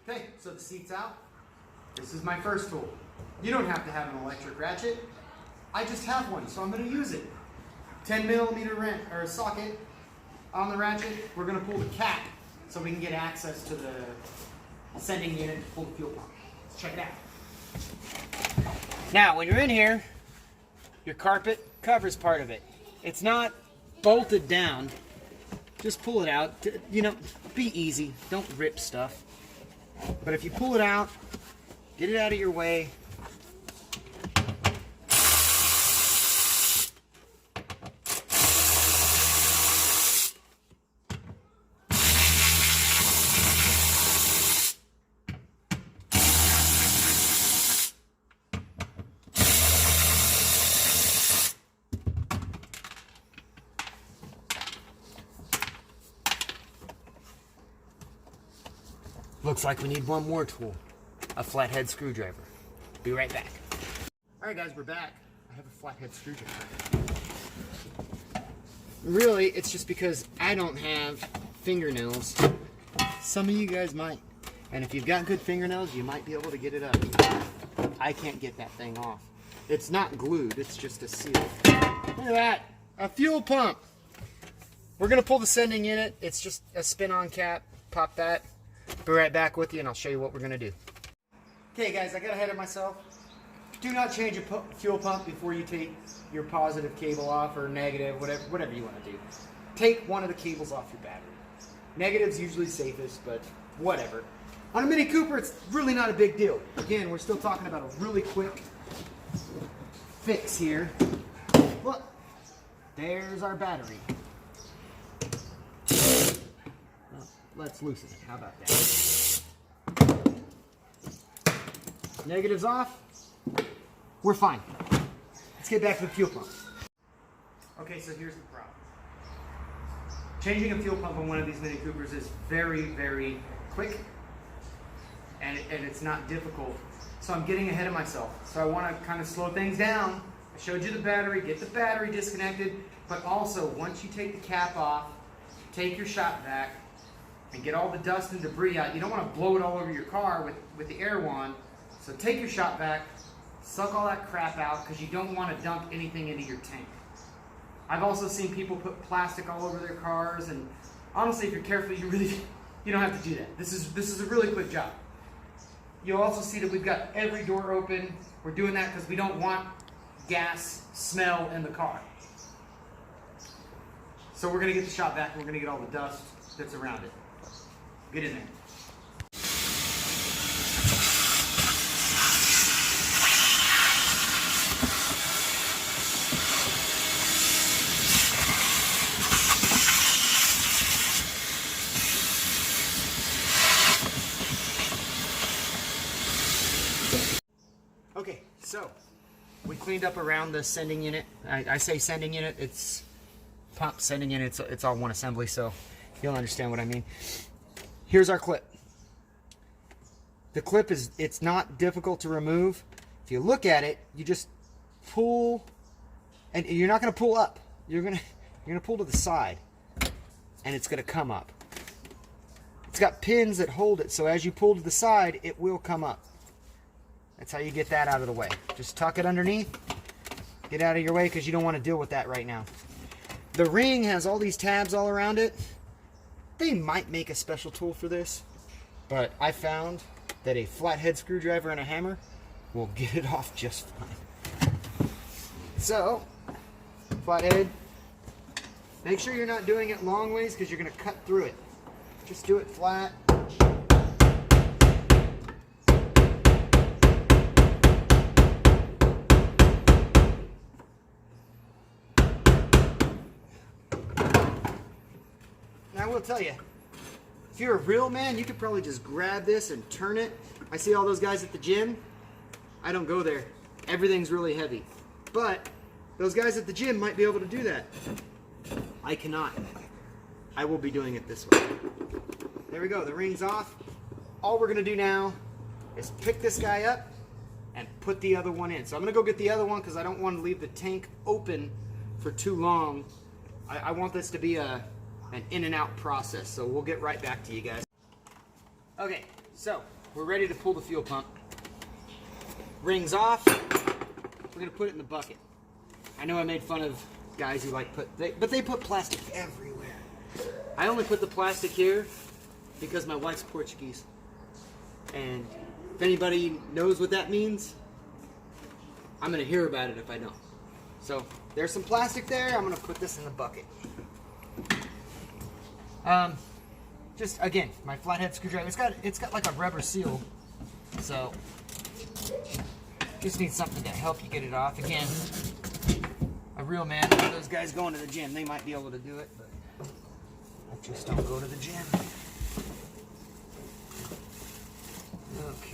Okay, so the seat's out. This is my first tool. You don't have to have an electric ratchet. I just have one, so I'm going to use it. 10mm socket on the ratchet. We're going to pull the cap so we can get access to the sending unit to pull the fuel pump. Let's check it out. Now, when you're in here, your carpet covers part of it. It's not bolted down. Just pull it out. You know, be easy. Don't rip stuff. But if you pull it out, get it out of your way. Looks like we need one more tool, a flathead screwdriver. Be right back. All right, guys, we're back. I have a flathead screwdriver. Really, it's just because I don't have fingernails. Some of you guys might. And if you've got good fingernails, you might be able to get it up. I can't get that thing off. It's not glued, it's just a seal. Look at that, a fuel pump. We're gonna pull the sending unit. It's just a spin-on cap, pop that. Be right back with you and I'll show you what we're going to do. Okay guys, I got ahead of myself. Do not change a fuel pump before you take your positive cable off or negative, whatever you want to do. Take one of the cables off your battery. Negative's usually safest, but whatever. On a Mini Cooper, it's really not a big deal. Again, we're still talking about a really quick fix here. Look, there's our battery. Let's loosen it. How about that? Negatives off. We're fine. Let's get back to the fuel pump. Okay, so here's the problem. Changing a fuel pump on one of these Mini Coopers is very, very quick, and it's not difficult. So I'm getting ahead of myself. So I want to kind of slow things down. I showed you the battery. Get the battery disconnected, but also once you take the cap off, take your shop vac, and get all the dust and debris out. You don't want to blow it all over your car with the air wand. So take your shop vac, suck all that crap out because you don't want to dump anything into your tank. I've also seen people put plastic all over their cars, and honestly, if you're careful, you don't have to do that. This is a really quick job. You'll also see that we've got every door open. We're doing that because we don't want gas smell in the car. So we're going to get the shop vac and we're going to get all the dust that's around it. Get in there. Okay, so we cleaned up around the sending unit. I say sending unit, it's pump sending unit, it's all one assembly, so you'll understand what I mean. Here's our clip. The clip it's not difficult to remove. If you look at it, you just pull, and you're not going to pull up. You're going to pull to the side, and it's going to come up. It's got pins that hold it, so as you pull to the side, it will come up. That's how you get that out of the way. Just tuck it underneath. Get out of your way because you don't want to deal with that right now. The ring has all these tabs all around it. They might make a special tool for this, but I found that a flathead screwdriver and a hammer will get it off just fine. So, flathead, make sure you're not doing it long ways because you're going to cut through it. Just do it flat. I will tell you, if you're a real man, you could probably just grab this and turn it. I see all those guys at the gym. I don't go there. Everything's really heavy. But those guys at the gym might be able to do that. I cannot. I will be doing it this way. There we go. The ring's off. All we're going to do now is pick this guy up and put the other one in. So I'm going to go get the other one because I don't want to leave the tank open for too long. I want this to be an in and out process, so we'll get right back to you guys. Okay, so we're ready to pull the fuel pump. Rings off. We're gonna put it in the bucket. I know I made fun of guys who like but they put plastic everywhere. I only put the plastic here because my wife's Portuguese. And if anybody knows what that means, I'm gonna hear about it if I don't. So there's some plastic there. I'm gonna put this in the bucket. Just again, my flathead screwdriver. It's got like a rubber seal, so just need something to help you get it off. Again, a real man, one of those guys going to the gym, they might be able to do it, but I just don't go to the gym. Okay.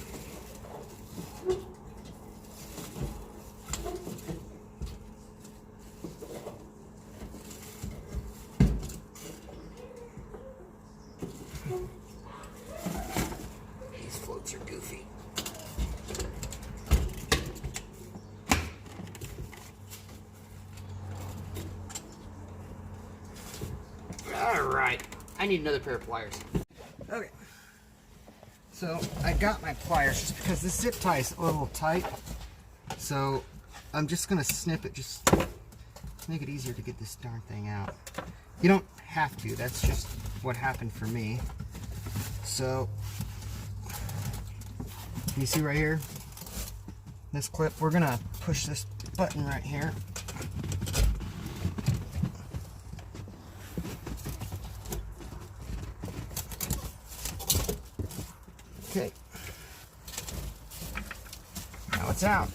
These floats are goofy. Alright, I need another pair of pliers. Okay. So I got my pliers just because this zip tie is a little tight. So I'm just gonna snip it just to make it easier to get this darn thing out. You don't have to, that's just what happened for me. So you see right here, this clip, we're gonna push this button right here. Okay, now it's out.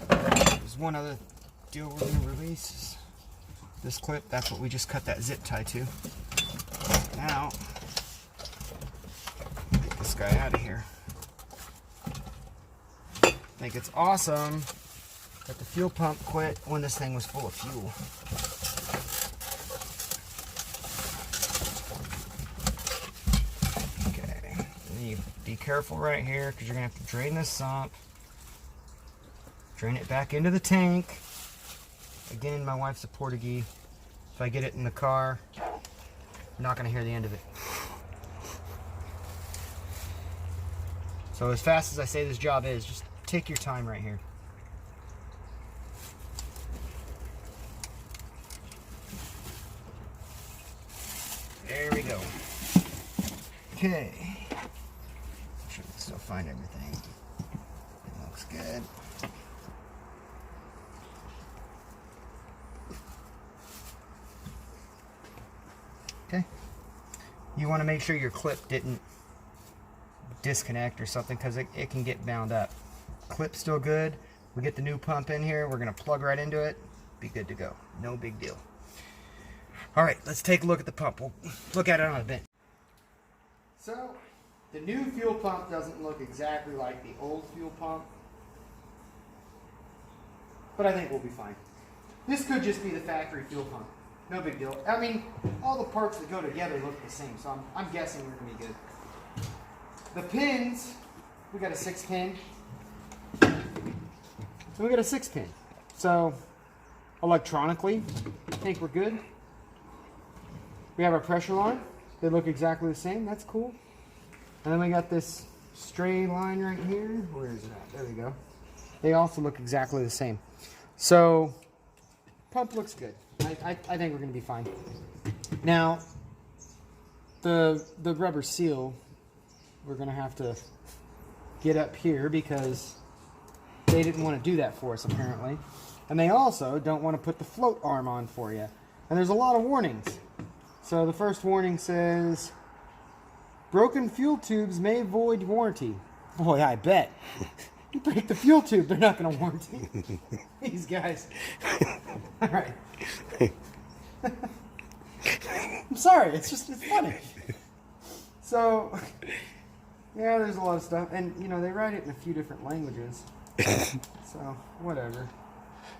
There's one other deal we're going to release. This clip, that's what we just cut that zip tie to. Now, get this guy out of here. I think it's awesome that the fuel pump quit when this thing was full of fuel. Be careful right here because you're going to have to drain this sump. Drain it back into the tank. Again, my wife's a Portuguese. If I get it in the car, I'm not going to hear the end of it. So as fast as I say this job is, just take your time right here. There we go. Okay. Still find everything. It looks good. Okay. You want to make sure your clip didn't disconnect or something because it can get bound up. Clip's still good. We get the new pump in here. We're going to plug right into it. Be good to go. No big deal. All right, let's take a look at the pump. We'll look at it on a bit. So, the new fuel pump doesn't look exactly like the old fuel pump, but I think we'll be fine. This could just be the factory fuel pump. No big deal. I mean, all the parts that go together look the same, so I'm guessing we're going to be good. The pins, we got a 6-pin, and we got a 6-pin. So, electronically, I think we're good. We have our pressure line. They look exactly the same. That's cool. And then we got this stray line right here. Where is it at? There we go. They also look exactly the same. So, pump looks good. I think we're going to be fine. Now, the rubber seal, we're going to have to get up here because they didn't want to do that for us, apparently. And they also don't want to put the float arm on for you. And there's a lot of warnings. So the first warning says, broken fuel tubes may void warranty. Boy, I bet. You break the fuel tube, they're not going to warranty. These guys. All right. I'm sorry, it's funny. So, yeah, there's a lot of stuff. And, you know, they write it in a few different languages. So, whatever.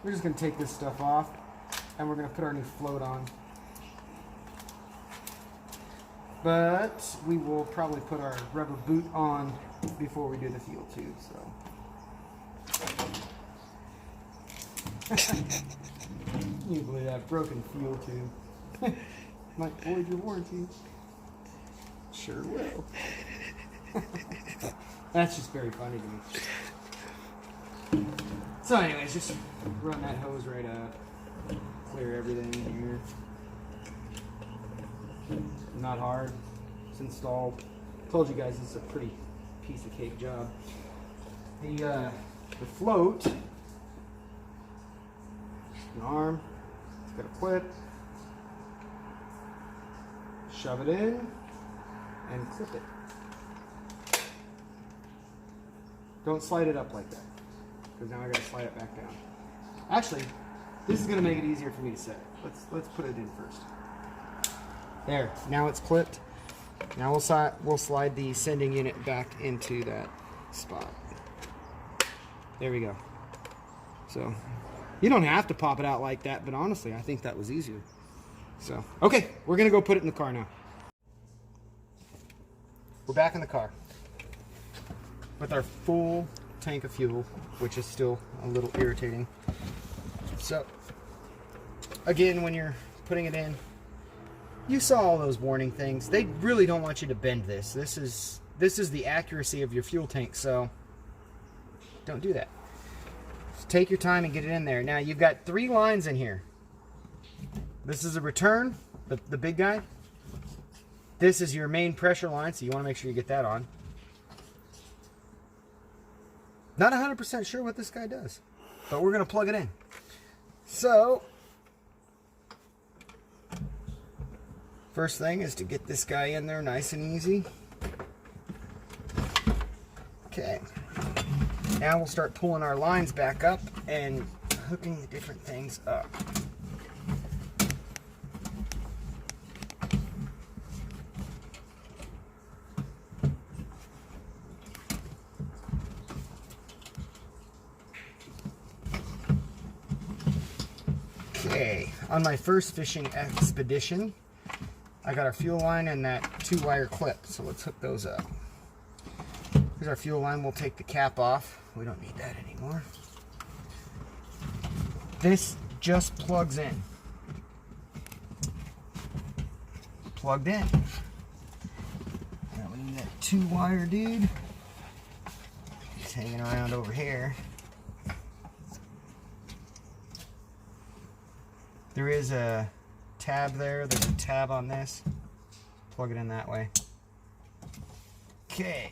We're just going to take this stuff off, and we're going to put our new float on. But we will probably put our rubber boot on before we do the fuel tube, so. You believe that broken fuel tube might void your warranty. Sure will. That's just very funny to me. So anyways, just run that hose right up. Clear everything in here. Not hard. It's installed. Told you guys this is a pretty piece of cake job. The float, an arm, it's got a clip. Shove it in and clip it. Don't slide it up like that, because now I gotta slide it back down. Actually, this is gonna make it easier for me to set. Let's put it in first. There, now it's clipped. Now we'll slide the sending unit back into that spot. There we go. So, you don't have to pop it out like that, but honestly, I think that was easier. So, okay, we're gonna go put it in the car now. We're back in the car with our full tank of fuel, which is still a little irritating. So, again, when you're putting it in, you saw all those warning things. They really don't want you to bend this. This is the accuracy of your fuel tank, so don't do that. Just take your time and get it in there. Now, you've got 3 lines in here. This is a return, the big guy. This is your main pressure line, so you want to make sure you get that on. Not 100% sure what this guy does, but we're going to plug it in. So, first thing is to get this guy in there nice and easy. Okay. Now we'll start pulling our lines back up and hooking the different things up. Okay, on my first fishing expedition, I got our fuel line and that 2-wire clip, so let's hook those up. Here's our fuel line. We'll take the cap off. We don't need that anymore. This just plugs in. Plugged in. Now we need that 2-wire dude. He's hanging around over here. There is a tab there. There's a tab on this. Plug it in that way. Okay.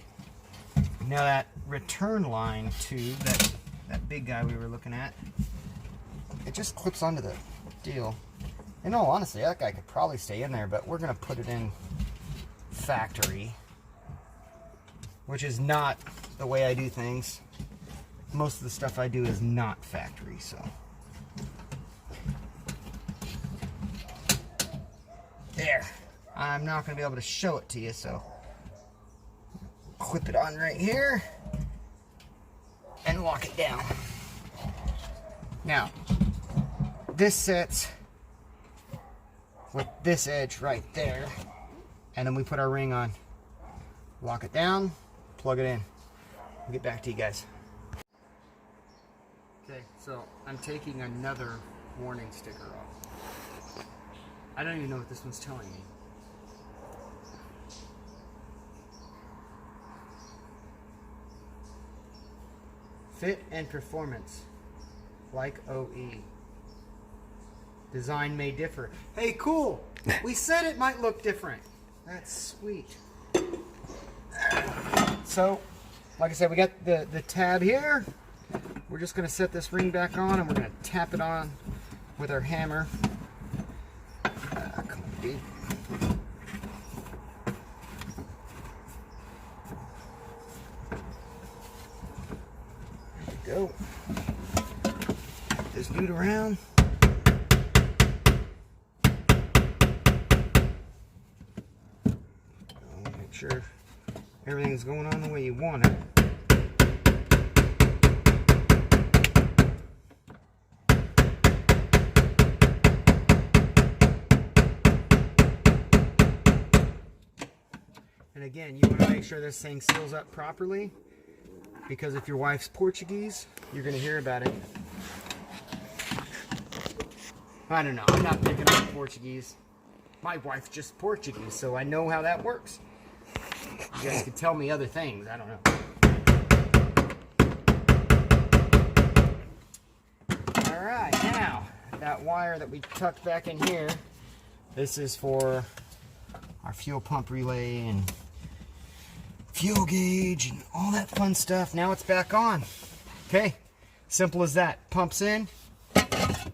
Now that return line to that big guy we were looking at, it just clips onto the deal. In all honesty, that guy could probably stay in there, but we're going to put it in factory, which is not the way I do things. Most of the stuff I do is not factory, so. There. I'm not going to be able to show it to you, so clip it on right here and lock it down. Now, this sits with this edge right there, and then we put our ring on. Lock it down, plug it in. We'll get back to you guys. Okay, so I'm taking another warning sticker off. I don't even know what this one's telling me. Fit and performance, like OE. Design may differ. Hey, cool! We said it might look different. That's sweet. So, like I said, we got the tab here. We're just going to set this ring back on and we're going to tap it on with our hammer. Come on, dude. There we go. Put this dude around. Make sure everything's going on the way you want it. And again, you want to make sure this thing seals up properly, because if your wife's Portuguese, you're going to hear about it. I don't know. I'm not picking on Portuguese. My wife's just Portuguese, so I know how that works. You guys could tell me other things. I don't know. All right, now that wire that we tucked back in here, this is for our fuel pump relay and fuel gauge and all that fun stuff. Now it's back on. Okay, simple as that. Pumps in.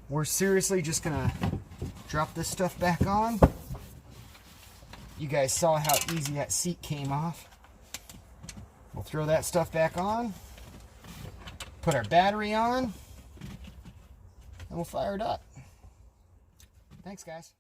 We're seriously just gonna drop this stuff back on. You guys saw how easy that seat came off. We'll throw that stuff back on, put our battery on, and we'll fire it up. Thanks, guys.